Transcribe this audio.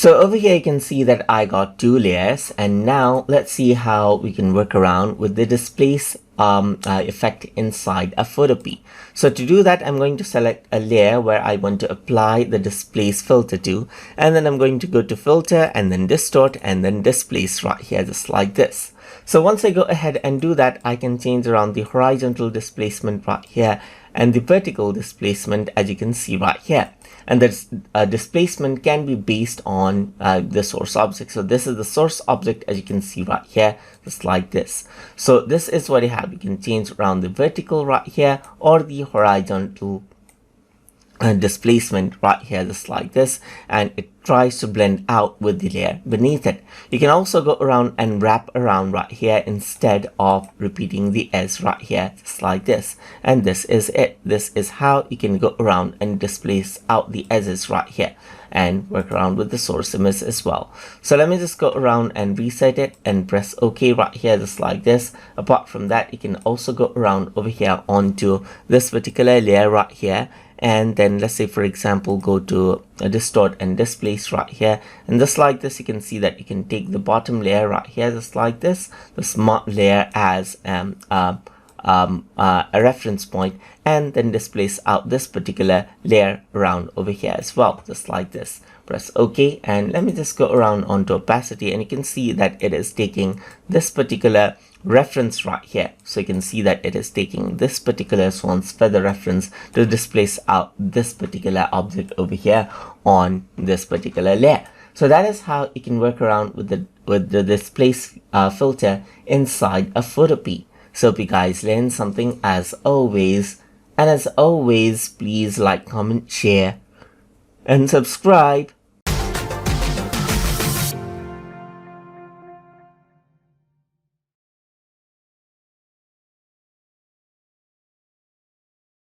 So over here you can see that I got two layers, and now let's see how we can work around with the displace effect inside a Photopea. So to do that, I'm going to select a layer where I want to apply the displace filter to, and then I'm going to go to filter and then distort and then displace right here, just like this. So once I go ahead and do that, I can change around the horizontal displacement right here and the vertical displacement, as you can see right here. And the displacement can be based on the source object. So this is the source object, as you can see right here, just like this. So this is what you have. You can change around the vertical right here or the horizontal displacement right here, just like this, and it tries to blend out with the layer beneath it. You can also go around and wrap around right here instead of repeating the edge right here, just like this. And this is it. This is how you can go around and displace out the edges right here and work around with the source image as well. So let me just go around and reset it and press OK right here, just like this. Apart from that, you can also go around over here onto this particular layer right here, and then let's say, for example, go to distort and displace right here, and just like this, you can see that you can take the bottom layer right here, just like this, the smart layer as a reference point, and then displace out this particular layer around over here as well, just like this. Press OK, and let me just go around onto opacity, and you can see that it is taking this particular reference right here. So you can see that it is taking this particular swan's feather reference to displace out this particular object over here on this particular layer. So that is how you can work around with the displace filter inside a Photopea. So if you guys learned something, as always, and as always, please like, comment, share, and subscribe.